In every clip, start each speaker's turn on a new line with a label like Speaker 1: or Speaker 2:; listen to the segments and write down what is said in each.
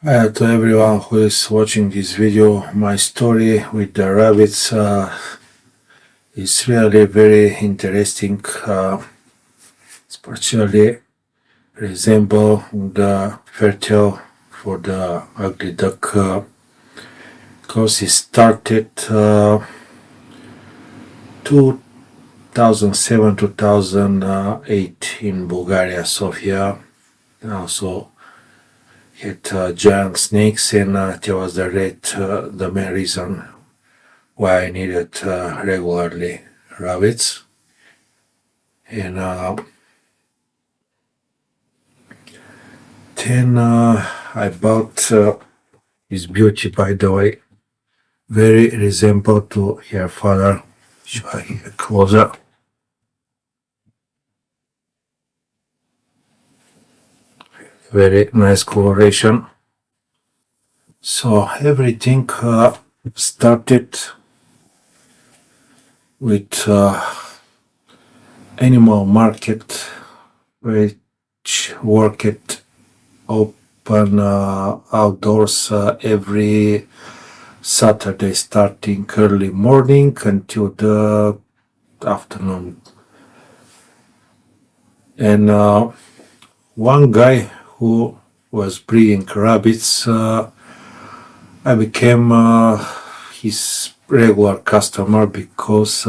Speaker 1: To everyone who is watching this video, my story with the rabbits is really very interesting, especially resemble the fertile for the ugly duck because it started 2007 2008 in Bulgaria, Sofia, and also had giant snakes, and that was the main reason why I needed regularly rabbits. And then I bought this beauty, by the way, very resemble to her father. Show here closer. Very nice coloration. So everything started with animal market, which worked open outdoors every Saturday, starting early morning until the afternoon. And one guy who was breeding rabbits, I became his regular customer because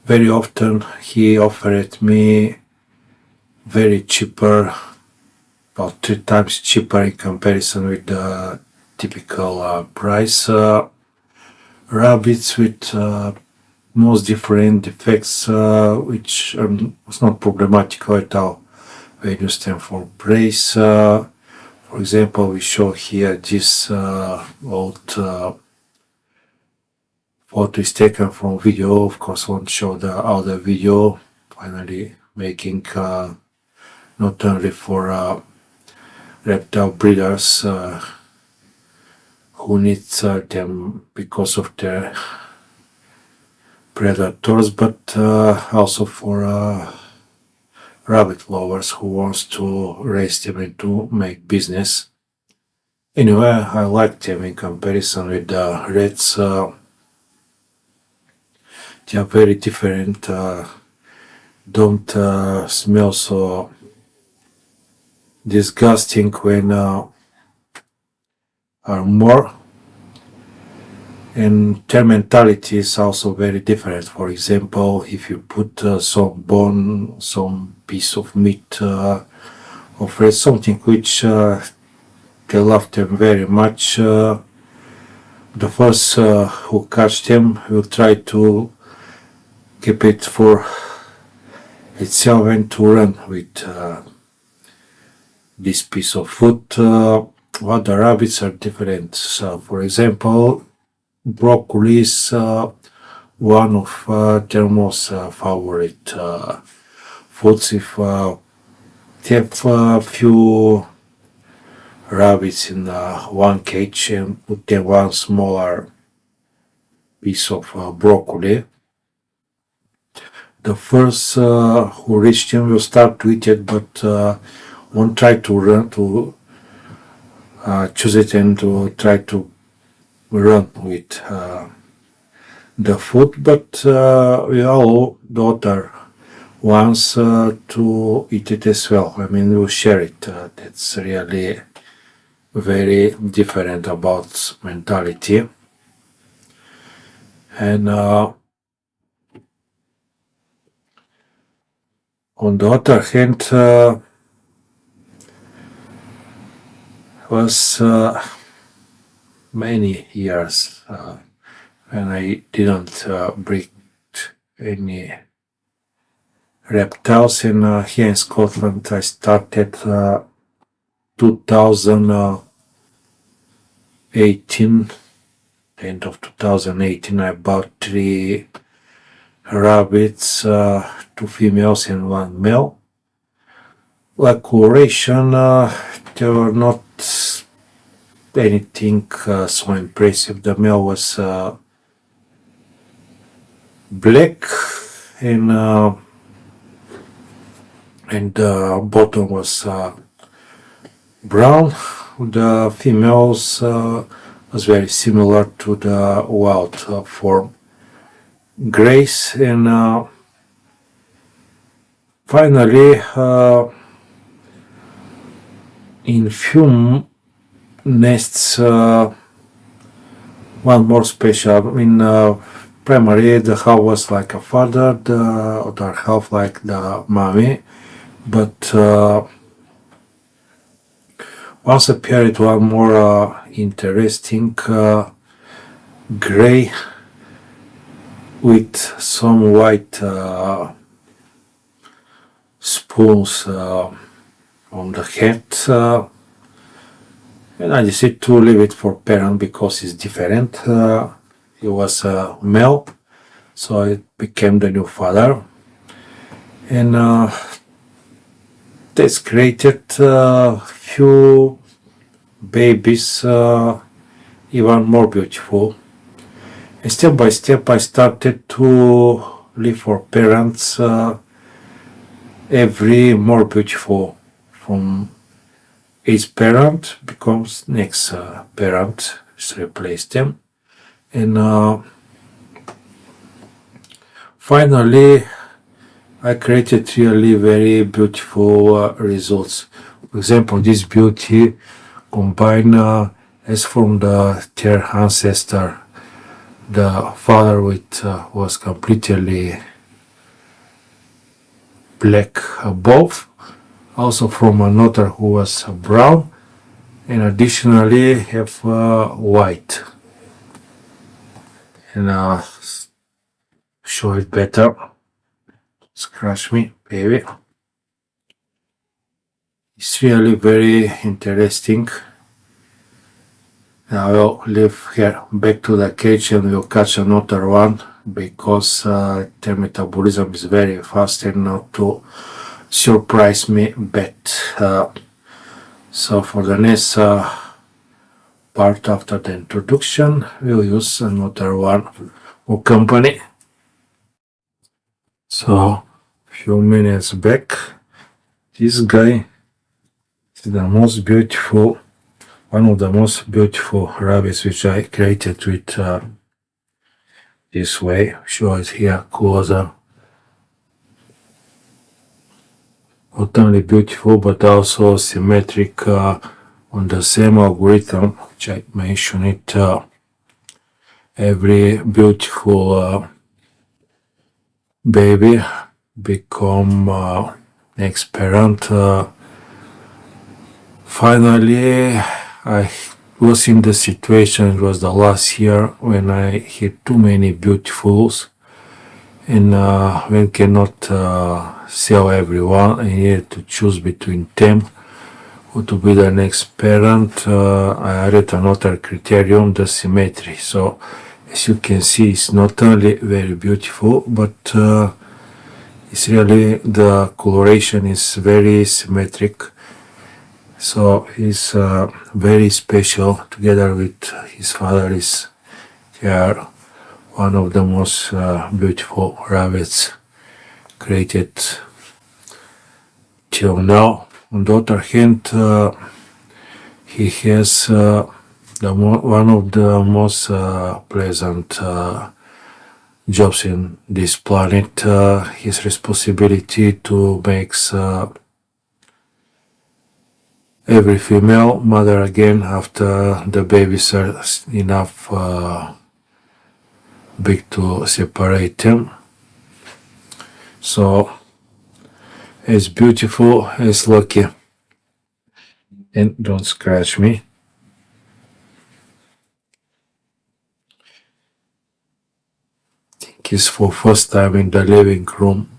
Speaker 1: very often he offered me very cheaper, about 3 times cheaper in comparison with the typical price. Rabbits with most different defects, which was not problematical at all. We used them for brace. For example, we show here this old photo is taken from video. Of course, won't show the other video. Finally, making not only for reptile breeders who need them because of their predators, but also for rabbit lovers who wants to raise them and to make business. Anyway, I like them in comparison with the reds. They are very different. Don't smell so disgusting when are more, and their mentality is also very different. For example, if you put some bone, some piece of meat of red, something which they love them very much, the first who catch them will try to keep it for itself and to run with this piece of food. What the rabbits are different. So, for example, broccoli is one of their most favorite foods. If they have a few rabbits in one cage and put them one smaller piece of broccoli, the first who reach them will start to eat it, but won't try to run to choose it and to try to run with the food, but we allow the other ones to eat it as well. I mean, we'll share it. That's really very different about mentality. And on the other hand, was many years when I didn't breed any reptiles. And here in Scotland, I started 2018, end of 2018. I bought 3 rabbits, 2 females and 1 male. Like coloration, they were not anything so impressive. The male was black, and the bottom was brown. The females was very similar to the wild form. Grays, and finally in few nests one more special. In primary the half was like a father, the other half like the mommy, but once appeared one more interesting gray with some white spoons on the head, and I decided to leave it for parent because it's different. He was a male, so it became the new father, and this created few babies even more beautiful. And step by step I started to live for parents every more beautiful. From each parent becomes next parent, replace them, and finally I created really very beautiful results. For example, this beauty combine as from the their ancestor. The father with was completely black above, also from another who was brown, and additionally have white. And show it better. Scratch me, baby. It's really very interesting. Now I will leave here back to the cage and we'll catch another one, because their metabolism is very fast and not to surprise me bet. So for the next part after the introduction, we'll use another one for company. So few minutes back, this guy is the most beautiful, one of the most beautiful rabbits which I created with this way. Show it here closer. Not only beautiful but also symmetric on the same algorithm which I mentioned it. Every beautiful baby become next parent. Finally I was in the situation, it was the last year, when I had too many beautifuls, and when cannot sell everyone, I needed to choose between them who to be the next parent. I added another criterion, the symmetry. So as you can see, it's not only very beautiful, but it's really, the coloration is very symmetric. So he's very special. Together with his father, they are one of the most beautiful rabbits created till now. On the other hand, he has one of the most pleasant jobs in this planet. His responsibility to make every female mother again after the babies are enough big to separate them. So as beautiful as lucky. And don't scratch me. I think it's for first time in the living room.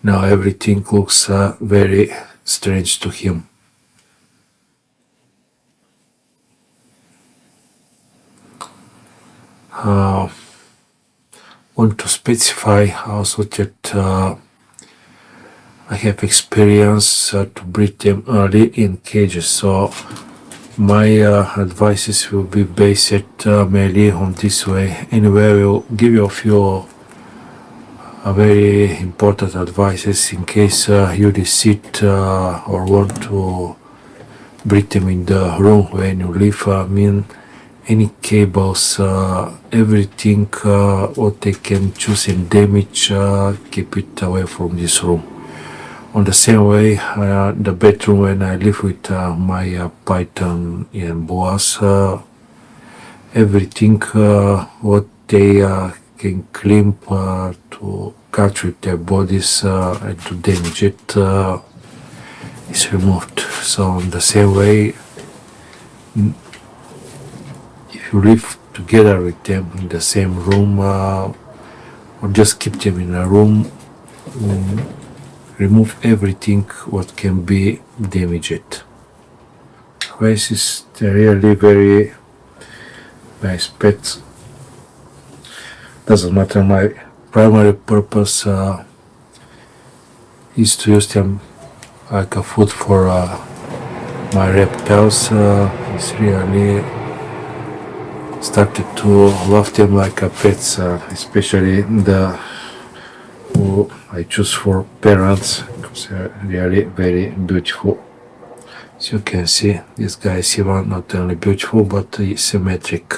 Speaker 1: Now everything looks very strange to him. Want to specify also that I have experience to breed them early in cages, so my advices will be based mainly on this way. Anyway, I will give you a few very important advices in case you decide or want to bring them in the room when you leave. I mean, any cables, everything what they can choose and damage, keep it away from this room. On the same way, the bedroom when I live with my python and boas, everything what they can climb to catch with their bodies and to damage it is removed. So in the same way, if you live together with them in the same room, or just keep them in a room, remove everything what can be damaged. This is really very nice pets. Doesn't matter. My primary purpose is to use them like a food for my reptiles. It's really started to love them like a pets, especially the who I choose for parents because they're really very beautiful. As you can see, this guy is even not only beautiful but symmetric.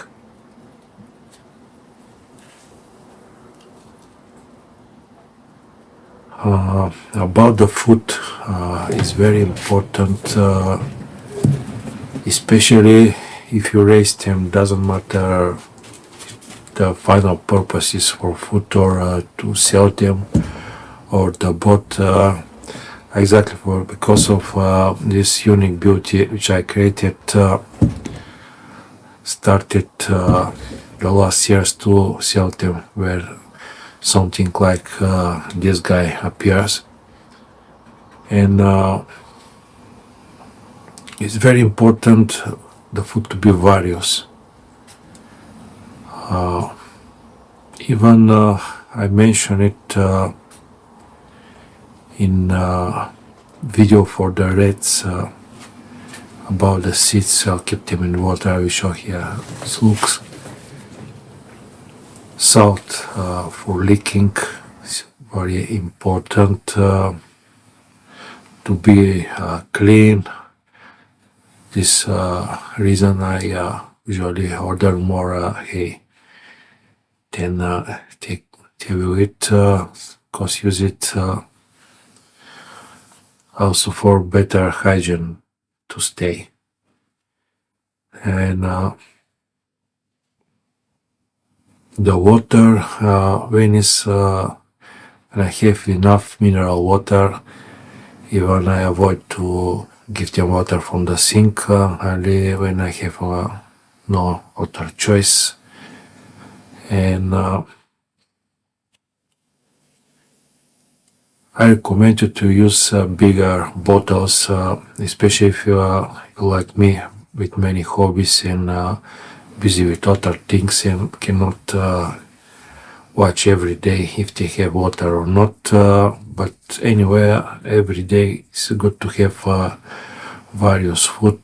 Speaker 1: About the food is very important, especially if you raise them. Doesn't matter the final purpose is for food or to sell them or the boat, exactly for because of this unique beauty which I created, started the last years to sell them where something like this guy appears, and it's very important the food to be various. Even I mentioned it in video for the reds about the seeds. I'll keep them in water. I will show here. It looks salt for leaking. It's very important to be clean. This reason I usually order more hay than take with it, because use it also for better hygiene to stay. And the water, when I have enough mineral water, even I avoid to give them water from the sink, only when I have no other choice. And I recommend you to use bigger bottles, especially if you are like me with many hobbies and busy with other things and cannot watch every day if they have water or not. But anyway, every day it's good to have various food.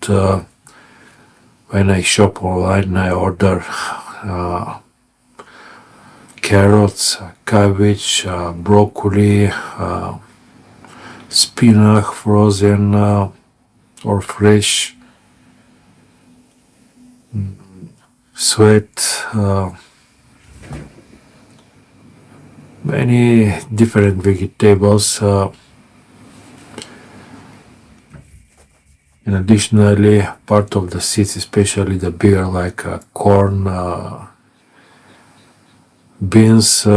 Speaker 1: When I shop online, I order carrots, cabbage, broccoli, spinach frozen or fresh, sweat, many different vegetables. And additionally, part of the seeds, especially the bigger like corn, beans,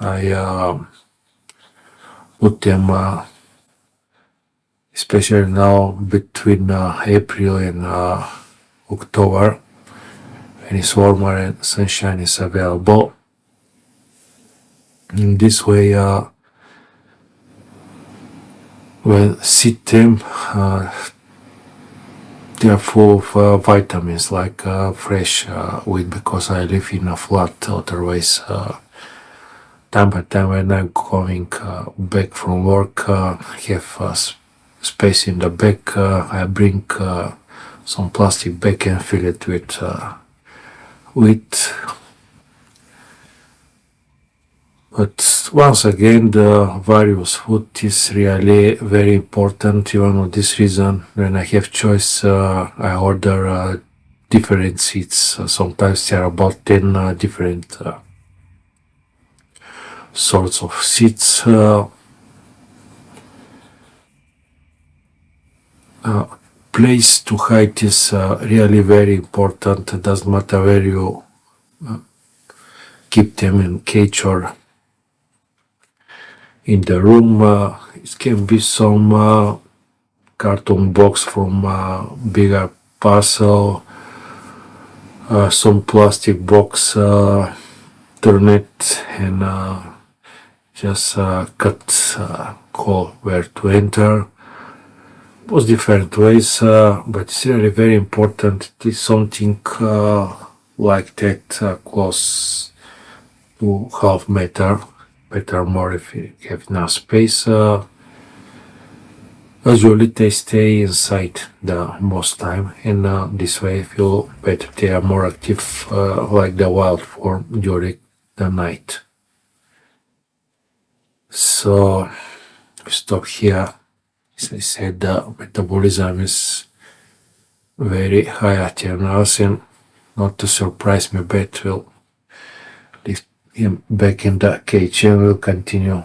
Speaker 1: I put them, especially now between April and October, when it's warmer and sunshine is available. In this way, when seed them, they are full of vitamins like fresh wheat, because I live in a flat. Otherwise, time by time when I'm coming back from work, have space in the back, I bring some plastic bag and fill it with wheat. But once again, the various food is really very important. Even for this reason, when I have choice, I order different seeds. Sometimes there are about 10 different sorts of seeds. Place to hide is really very important. It doesn't matter where you keep them, in cage or in the room. It can be some carton box from bigger parcel, some plastic box, turn it and just cut hole where to enter. Was different ways, but it's really very important. It is something like that, close to half meter, better more if you have enough space. Usually they stay inside the most time, and this way I feel better. They are more active, like the wild form during the night. So we stop here. As I said, the metabolism is very high at animals, and not to surprise me, but will leave him back in the cage and we'll continue.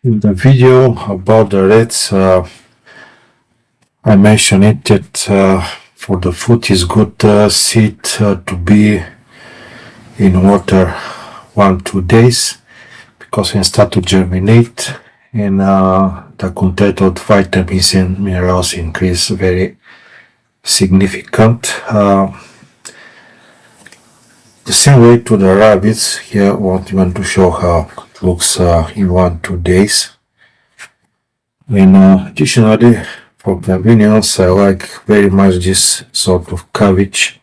Speaker 1: In the video about the rats, I mentioned it that for the food is good seed to be in water 1-2 days, because when start to germinate and the content of vitamins and minerals increase very significant. The same way to the rabbits. Here I want to show how it looks in 1-2 days. And additionally, for convenience, I like very much this sort of cabbage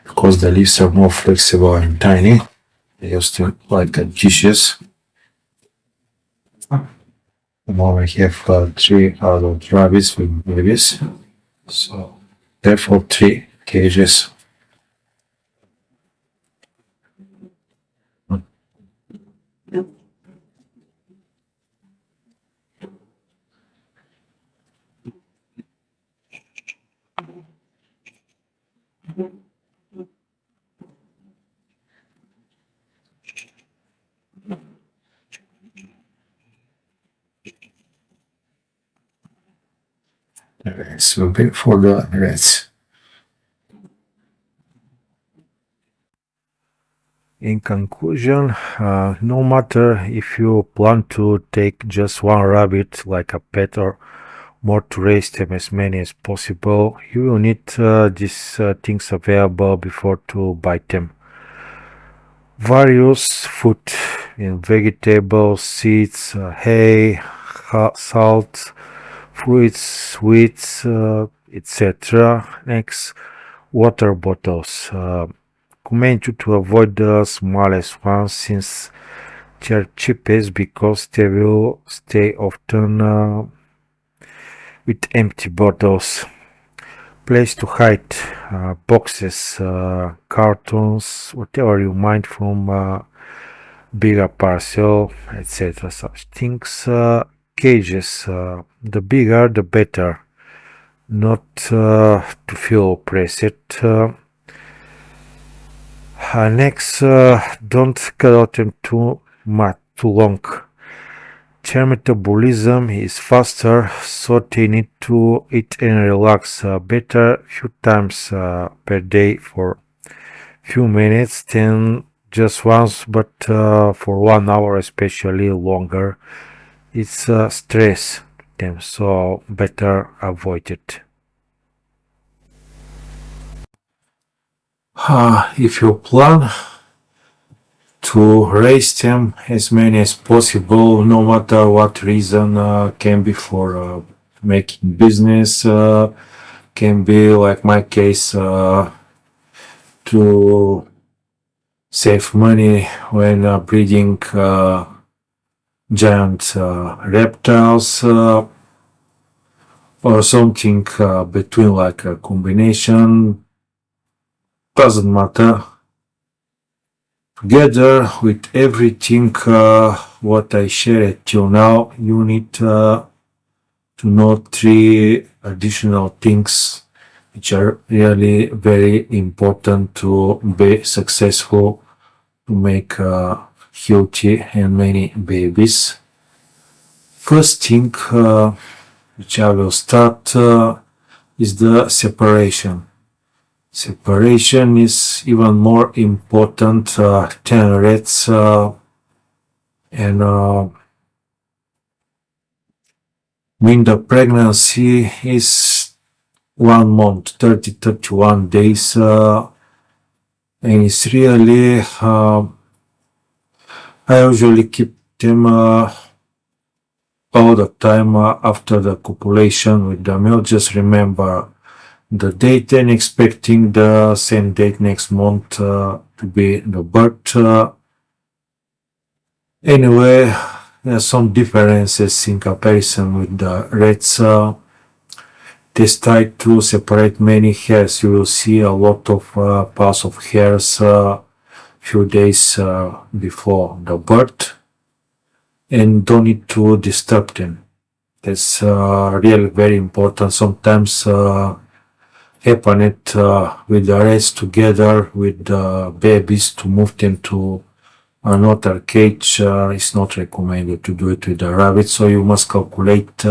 Speaker 1: because the leaves are more flexible and tiny. They used to like dishes. Now I have 3 adult rabbits with babies, so therefore 3 cages. The rats will be for the rats. In conclusion, no matter if you plan to take just one rabbit like a pet or more to raise them as many as possible, you will need these things available before to buy them. Various food in vegetables, seeds, hay, salt, fruits, sweets, etc. Next, water bottles. Recommend you to avoid the smallest ones since they are cheapest, because they will stay often with empty bottles. Place to hide boxes, cartons, whatever you might from bigger parcel, etc. Such things. Cages, the bigger the better, not to feel oppressed. Next, don't cuddle them too long. their metabolism is faster, so they need to eat and relax better few times per day for few minutes than just once, but for 1 hour, especially longer, it's stress them, so better avoid it. If you plan to raise them as many as possible, no matter what reason, can be for making business, can be like my case, to save money when breeding giant reptiles, or something between, like a combination, doesn't matter. Together with everything what I shared till now, you need to know three additional things which are really very important to be successful, to make healthy and many babies. First thing which I will start is the separation. Separation is even more important than rats, and when the pregnancy is 1 month, 30-31 days, and it's really, I usually keep them all the time after the copulation with the male. Just remember the date and expecting the same date next month to be the birth. Anyway, there are some differences in comparison with the rats. They try to separate many hairs. You will see a lot of piles of hairs few days before the birth, and don't need to disturb them. That's really very important. Sometimes happen it with the rats together with the babies, to move them to another cage. It's not recommended to do it with the rabbits, so you must calculate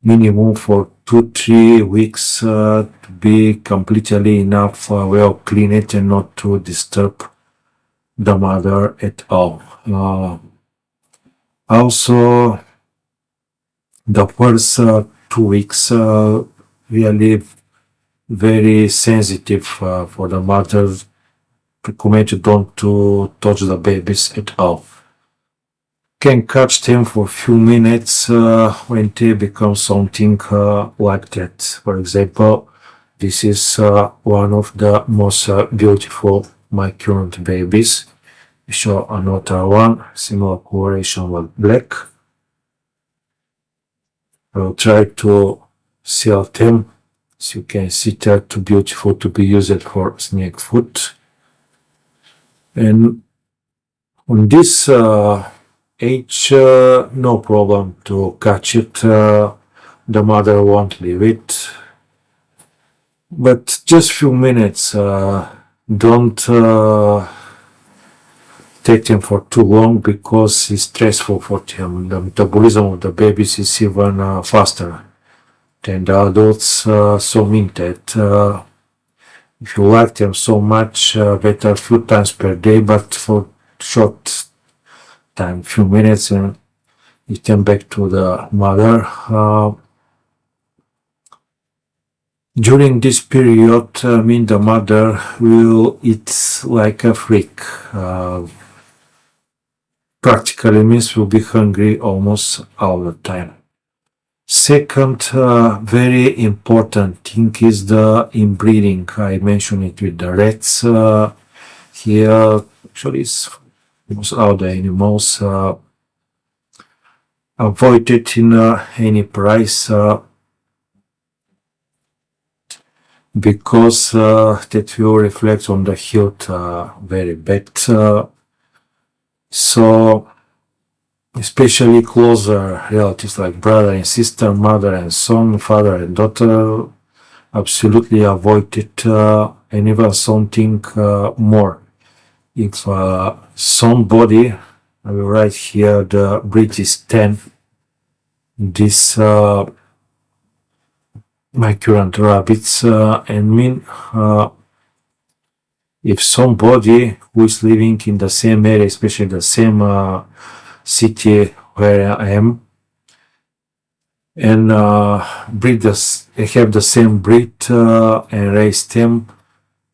Speaker 1: minimum for 2-3 weeks to be completely enough, well cleaned and not to disturb the mother at all. Also, the first 2 weeks really very sensitive for the mother. Recommend don't to touch the babies at all. Can catch them for a few minutes when they become something like that. For example, this is one of the most beautiful my current babies. Show another one, similar coloration with black. I'll try to sell them. As you can see, they're too beautiful to be used for snake food. And on this age, no problem to catch it. The mother won't leave it. But just few minutes. Don't take them for too long, because it's stressful for them. The metabolism of the babies is even faster than the adults, so mean that if you like them so much, better a few times per day, but for short time, few minutes, and you them back to the mother. During this period, the mother will eat like a freak. Practically means will be hungry almost all the time. Second, very important thing is the inbreeding. I mentioned it with the rats. Here, actually, it's almost all the animals. Avoid it in any price, because that will reflect on the health very bad. So, especially closer relatives like brother and sister, mother and son, father and daughter, absolutely avoid it, and even something more. If somebody I will write here the breed is 10. This my current rabbits and if somebody who is living in the same area, especially the same city where I am, and have the same breed and raise them,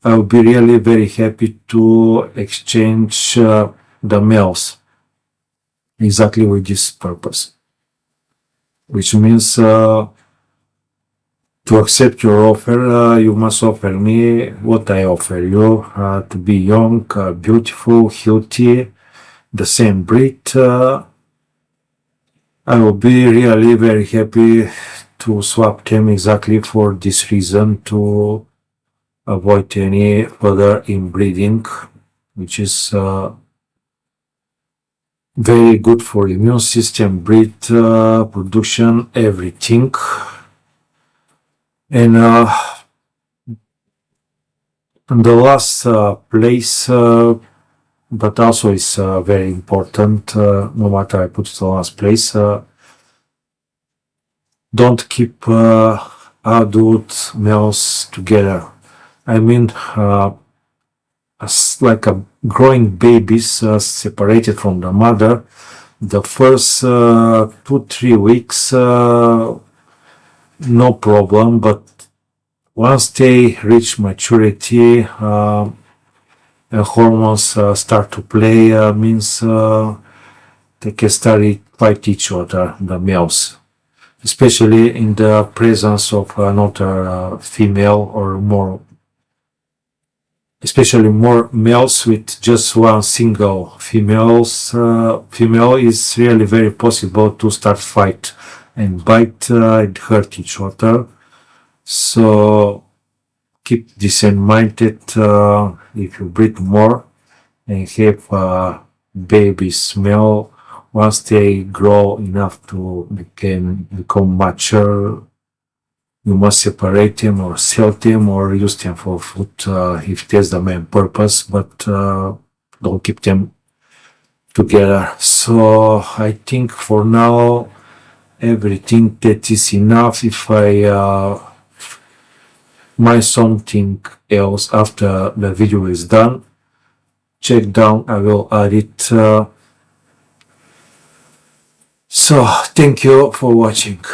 Speaker 1: I will be really very happy to exchange the males exactly with this purpose, which means to accept your offer, you must offer me what I offer you, to be young, beautiful, healthy, the same breed. I will be really very happy to swap them exactly for this reason, to avoid any further inbreeding, which is very good for immune system, breed production, everything. And the last place, but also is very important, no matter I put it the last place, don't keep adult males together. I mean, like a growing babies separated from the mother, the first 2-3 weeks, no problem, but once they reach maturity and hormones start to play, means they can start to fight each other, the males, especially in the presence of another female, or more, especially more males with just one single female is really very possible to start fight and bite and hurt each other. So keep this in mind, that if you breed more and have babies male, once they grow enough to become mature, you must separate them or sell them or use them for food if that's the main purpose, but don't keep them together. So I think for now everything that is enough. If I mind something else after the video is done, check down, I will add it. So thank you for watching.